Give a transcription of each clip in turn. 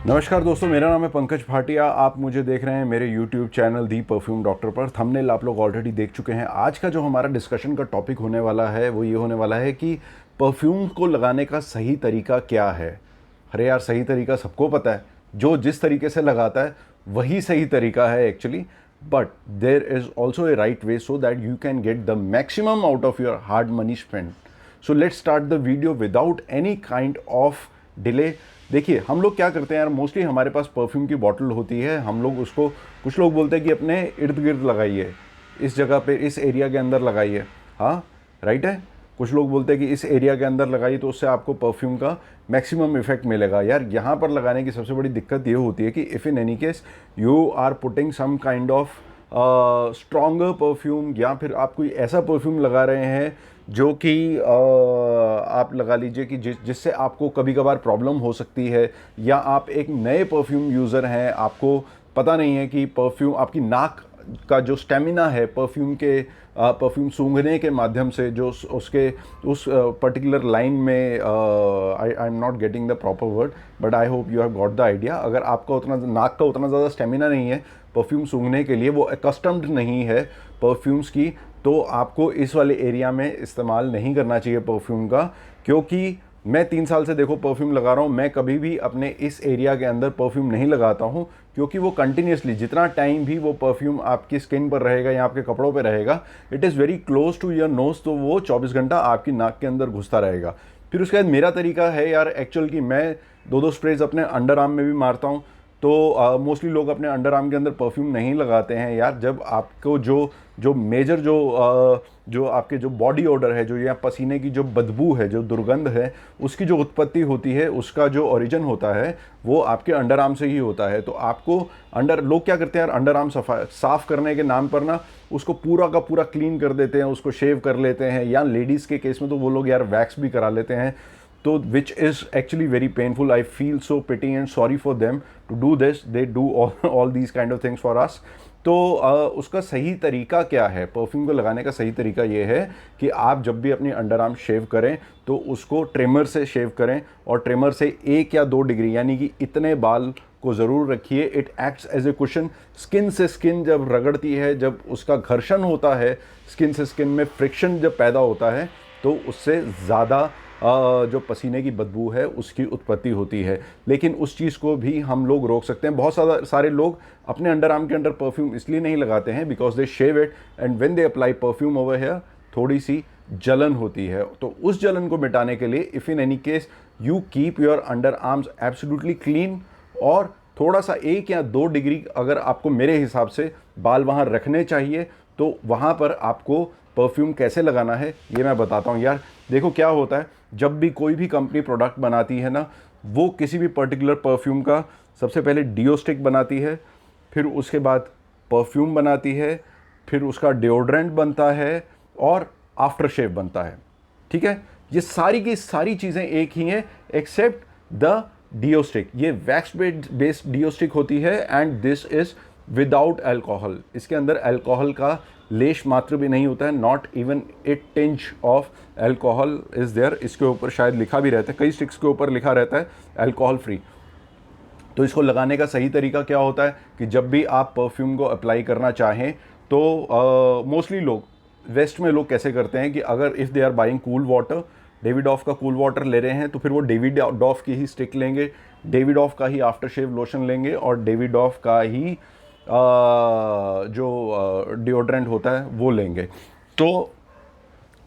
नमस्कार दोस्तों, मेरा नाम है पंकज भाटिया। आप मुझे देख रहे हैं मेरे YouTube चैनल दी परफ्यूम डॉक्टर पर। थंबनेल आप लोग ऑलरेडी देख चुके हैं। आज का जो हमारा डिस्कशन का टॉपिक होने वाला है वो ये होने वाला है कि परफ्यूम को लगाने का सही तरीका क्या है। अरे यार, सही तरीका सबको पता है, जो जिस तरीके से लगाता है वही सही तरीका है actually. But there is also a right way so that you can get the maximum out of your hard money spend. So let's start the video without any kind of delay. देखिए, हम लोग क्या करते हैं यार, mostly हमारे पास perfume की bottle होती है। हम लोग उसको, कुछ लोग बोलते हैं कि अपने इर्द गिर्द लगाइए, इस जगह पे, इस एरिया के अंदर लगाइए। हाँ, राइट है। कुछ लोग बोलते हैं कि इस एरिया के अंदर लगाइए तो उससे आपको परफ्यूम का मैक्सिमम इफेक्ट मिलेगा। यार, यहाँ पर लगाने की सबसे बड़ी दिक्कत ये होती है कि if in any case you are putting some kind of stronger perfume, या फिर आप कोई ऐसा परफ्यूम लगा रहे हैं जो कि आप लगा लीजिए कि जिससे आपको कभी कभार प्रॉब्लम हो सकती है, या आप एक नए परफ्यूम यूज़र हैं, आपको पता नहीं है कि परफ्यूम, आपकी नाक का जो स्टेमिना है परफ्यूम के परफ्यूम सूंघने के माध्यम से, जो उसके उस पर्टिकुलर लाइन में, I am not getting the proper word, but I hope you have got the idea. अगर आपका उतना, नाक का उतना ज़्यादा स्टेमिना नहीं है परफ्यूम सूंघने के लिए, वो अकस्टम्ड नहीं है परफ्यूम्स की, तो आपको इस वाले एरिया में इस्तेमाल नहीं करना चाहिए परफ्यूम का। क्योंकि मैं 3 साल से देखो परफ्यूम लगा रहा हूँ, मैं कभी भी अपने इस एरिया के अंदर परफ्यूम नहीं लगाता हूँ, क्योंकि वो कंटिन्यूसली जितना टाइम भी वो परफ्यूम आपकी स्किन पर रहेगा या आपके कपड़ों पर रहेगा, it is very close to your nose, तो वो 24 घंटा आपकी नाक के अंदर घुसता रहेगा। फिर उसके बाद मेरा तरीका है यार एक्चुअल कि मैं दो दो स्प्रेज अपने अंडर आर्म में भी मारता हूँ। तो मोस्टली लोग अपने अंडर आर्म के अंदर परफ्यूम नहीं लगाते हैं यार। जब आपको जो जो मेजर जो आपके जो बॉडी ऑर्डर है, जो या पसीने की जो बदबू है, जो दुर्गंध है, उसकी जो उत्पत्ति होती है, उसका जो ओरिजिन होता है वो आपके अंडर आर्म से ही होता है। तो आपको लोग क्या करते हैं यार, अंडर आर्म साफ़ करने के नाम पर ना उसको पूरा का पूरा क्लीन कर देते हैं, उसको शेव कर लेते हैं, या लेडीज़ के केस में तो वो लोग यार वैक्स भी करा लेते हैं, तो which is actually very painful. I feel so pity and sorry for them to do this, they do all these kind of things for us. तो उसका सही तरीका क्या है, परफ्यूम को लगाने का सही तरीका ये है कि आप जब भी अपनी अंडर आर्म शेव करें तो उसको ट्रिमर से शेव करें, और ट्रिमर से 1 या 2 डिग्री यानी कि इतने बाल को ज़रूर रखिए। It acts as a cushion. Skin से स्किन जब रगड़ती है, जब उसका घर्षण होता है, स्किन से स्किन में फ्रिक्शन जब पैदा होता है, तो उससे ज़्यादा जो पसीने की बदबू है उसकी उत्पत्ति होती है। लेकिन उस चीज़ को भी हम लोग रोक सकते हैं। बहुत सारे लोग अपने अंडर आर्म के अंदर परफ्यूम इसलिए नहीं लगाते हैं because they shave it, and when they apply perfume over hair थोड़ी सी जलन होती है। तो उस जलन को मिटाने के लिए if in any case you keep your under arms absolutely clean, और थोड़ा सा 1 या 2 डिग्री अगर आपको मेरे हिसाब से बाल वहाँ रखने चाहिए, तो वहाँ पर आपको परफ्यूम कैसे लगाना है ये मैं बताता हूँ। यार देखो क्या होता है, जब भी कोई भी कंपनी प्रोडक्ट बनाती है ना, वो किसी भी पर्टिकुलर परफ्यूम का सबसे पहले डिओ स्टिक बनाती है, फिर उसके बाद परफ्यूम बनाती है, फिर उसका डिओड्रेंट बनता है, और आफ्टर शेव बनता है। ठीक है, ये सारी की सारी चीज़ें एक ही हैं एक्सेप्ट द डिओ स्टिक। ये वैक्स बेस्ड डिओ स्टिक होती है, and this is without alcohol. इसके अंदर अल्कोहल का लेश मात्र भी नहीं होता है, not even a tinge of alcohol is there. इसके ऊपर शायद लिखा भी रहता है, कई स्टिक्स के ऊपर लिखा रहता है अल्कोहल फ्री। तो इसको लगाने का सही तरीका क्या होता है कि जब भी आप परफ्यूम को अप्लाई करना चाहें, तो मोस्टली लोग, वेस्ट में लोग कैसे करते हैं कि अगर if they are buying cool water, Davidoff का कूल वाटर ले रहे हैं, तो फिर वो डेविडॉफ की ही स्टिक लेंगे, डेविडॉफ का ही आफ्टर शेव लोशन लेंगे, और डेविडॉफ का ही जो डिओड्रेंट होता है वो लेंगे। तो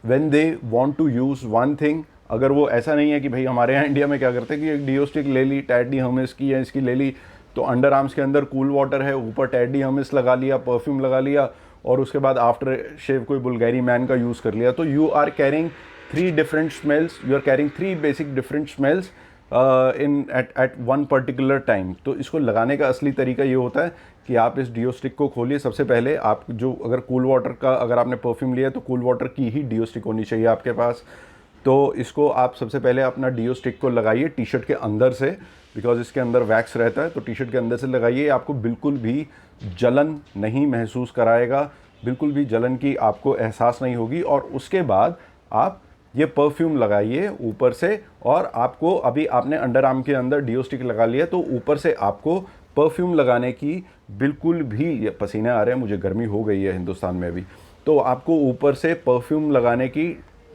when they want to use one thing, अगर वो ऐसा नहीं है कि भाई हमारे यहाँ इंडिया में क्या करते हैं कि एक डिओ स्टिक ले ली, टैडी हमिस की या इसकी ले ली, तो अंडर आर्म्स के अंदर कूल वाटर है, ऊपर टैडी हमिस लगा लिया, परफ्यूम लगा लिया, और उसके बाद आफ्टर शेव कोई बुल्गारी मैन का यूज़ कर लिया। तो you are carrying 3 different smells, you are carrying 3 basic different smells in at one particular time. तो इसको लगाने का असली तरीका ये होता है कि आप इस डिओ स्टिक को खोलिए। सबसे पहले आप जो, अगर कूल वाटर का, अगर आपने परफ्यूम लिया तो कूल वाटर की ही डिओ स्टिक होनी चाहिए आपके पास। तो इसको आप सबसे पहले अपना डिओ स्टिक को लगाइए टी शर्ट के अंदर से, बिकॉज इसके अंदर वैक्स रहता है, तो टी शर्ट के अंदर से लगाइए। आपको बिल्कुल भी जलन नहीं महसूस कराएगा, बिल्कुल भी जलन की आपको एहसास नहीं होगी। और उसके बाद आप ये परफ्यूम लगाइए ऊपर से, और आपको अभी आपने अंडर आर्म के अंदर डियो स्टिक लगा लिया, तो ऊपर से आपको परफ्यूम लगाने की बिल्कुल भी, ये पसीने आ रहे हैं, मुझे गर्मी हो गई है हिंदुस्तान में अभी, तो आपको ऊपर से परफ्यूम लगाने की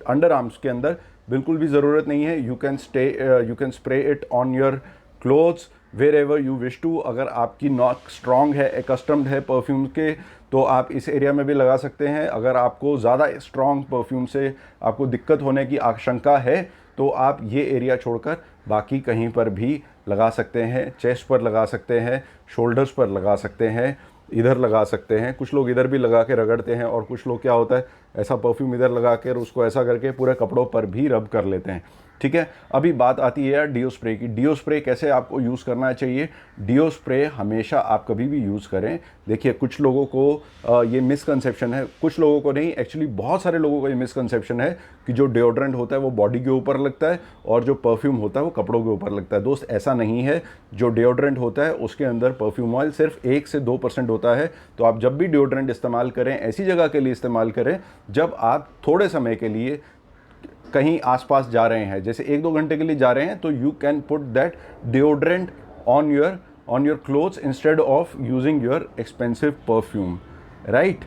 अंडर आर्म्स के अंदर बिल्कुल भी ज़रूरत नहीं है। You can spray it on your clothes wherever you wish to. अगर आपकी नॉक स्ट्रॉन्ग है, एकस्टम्ड है परफ्यूम के, तो आप इस एरिया में भी लगा सकते हैं। अगर आपको ज़्यादा स्ट्रॉन्ग परफ्यूम से आपको दिक्कत होने की आशंका है, तो आप ये एरिया छोड़कर बाकी कहीं पर भी लगा सकते हैं। चेस्ट पर लगा सकते हैं, शोल्डर्स पर लगा सकते हैं, इधर लगा सकते हैं। कुछ लोग इधर भी लगा के रगड़ते हैं, और कुछ लोग क्या होता है, ऐसा परफ्यूम इधर लगा कर उसको ऐसा करके पूरे कपड़ों पर भी रब कर लेते हैं। ठीक है, अभी बात आती है डियो स्प्रे की। डियो स्प्रे कैसे आपको यूज़ करना चाहिए? डियो स्प्रे हमेशा आप कभी भी यूज़ करें। देखिए, कुछ लोगों को ये मिसकंसेप्शन है, कुछ लोगों को नहीं, एक्चुअली बहुत सारे लोगों को ये मिसकंसेप्शन है कि जो डिओड्रेंट होता है वो बॉडी के ऊपर लगता है और जो परफ्यूम होता है वो कपड़ों के ऊपर लगता है। दोस्त, ऐसा नहीं है। जो डिओड्रेंट होता है उसके अंदर परफ्यूम ऑयल सिर्फ 1 से 2% होता है। तो आप जब भी डिओड्रेंट इस्तेमाल करें, ऐसी जगह के लिए इस्तेमाल करें जब आप थोड़े समय के लिए कहीं आसपास जा रहे हैं, जैसे 1-2 घंटे के लिए जा रहे हैं, तो you can put that deodorant on your clothes instead of using your expensive perfume, right.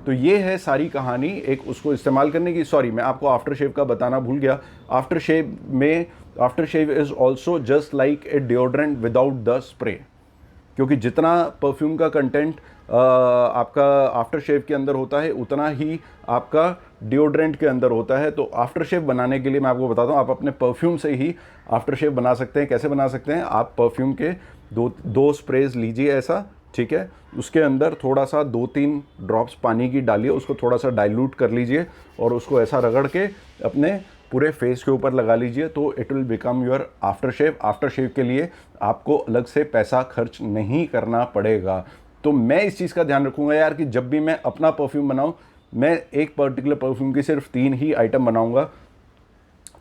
तो ये है सारी कहानी एक उसको इस्तेमाल करने की। सॉरी, मैं आपको आफ्टर शेव का बताना भूल गया। After shave is also just like a deodorant without the spray, क्योंकि जितना परफ्यूम का कंटेंट आपका आफ्टर शेव के अंदर होता है, उतना ही आपका डिओड्रेंट के अंदर होता है। तो आफ्टर शेव बनाने के लिए मैं आपको बताता हूँ, आप अपने परफ्यूम से ही आफ्टर शेव बना सकते हैं। कैसे बना सकते हैं? आप परफ्यूम के दो स्प्रेज लीजिए ऐसा, ठीक है, उसके अंदर थोड़ा सा 2-3 ड्रॉप्स पानी की डालिए, उसको थोड़ा सा डाइल्यूट कर लीजिए और उसको ऐसा रगड़ के अपने पूरे फेस के ऊपर लगा लीजिए, तो it will become your after shave. After shave के लिए आपको अलग से पैसा खर्च नहीं करना पड़ेगा। तो मैं इस चीज़ का ध्यान रखूँगा यार कि जब भी मैं अपना परफ्यूम बनाऊँ, मैं एक पर्टिकुलर परफ्यूम की सिर्फ 3 ही आइटम बनाऊँगा।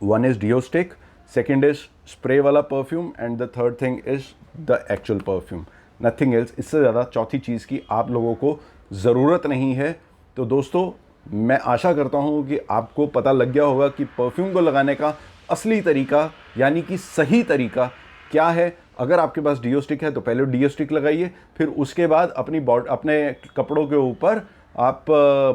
One is deo stick, second is spray वाला perfume, and the third thing is the actual perfume, nothing else. इससे ज़्यादा चौथी चीज़ की आप लोगों को ज़रूरत नहीं है। तो दोस्तों, मैं आशा करता हूँ कि आपको पता लग गया होगा कि परफ्यूम को लगाने का असली तरीका, यानी कि सही तरीका क्या है। अगर आपके पास डियो स्टिक है तो पहले डियो स्टिक लगाइए, फिर उसके बाद अपने कपड़ों के ऊपर आप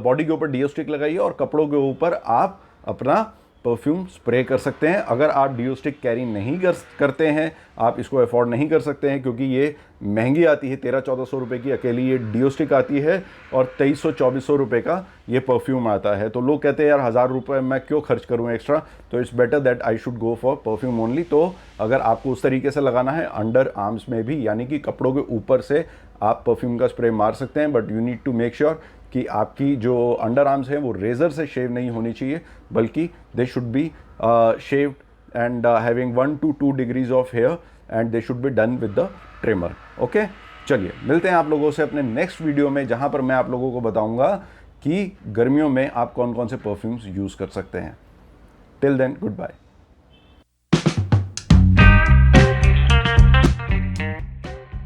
बॉडी के ऊपर डियो स्टिक लगाइए और कपड़ों के ऊपर आप अपना परफ्यूम स्प्रे कर सकते हैं। अगर आप डियो स्टिक कैरी नहीं करते हैं, आप इसको अफोर्ड नहीं कर सकते हैं क्योंकि ये महंगी आती है, 1300-1400 रुपये की अकेली ये डियो स्टिक आती है और 2300-2400 रुपये का ये परफ्यूम आता है। तो लोग कहते हैं यार 1000 रुपये मैं क्यों खर्च करूँ एक्स्ट्रा, तो it's better that I should go for perfume only. तो अगर आपको उस तरीके से लगाना है अंडर आर्म्स में भी, यानी कि कपड़ों के ऊपर से आप परफ्यूम का स्प्रे मार सकते हैं, but you need to make sure कि आपकी जो अंडर आर्म्स हैं वो रेजर से शेव नहीं होनी चाहिए, बल्कि they should be shaved and having 1 to 2 degrees of hair, and they should be done with the trimmer. Okay, चलिए मिलते हैं आप लोगों से अपने नेक्स्ट वीडियो में, जहां पर मैं आप लोगों को बताऊंगा कि गर्मियों में आप कौन कौन से परफ्यूम्स यूज़ कर सकते हैं। Till then, good bye.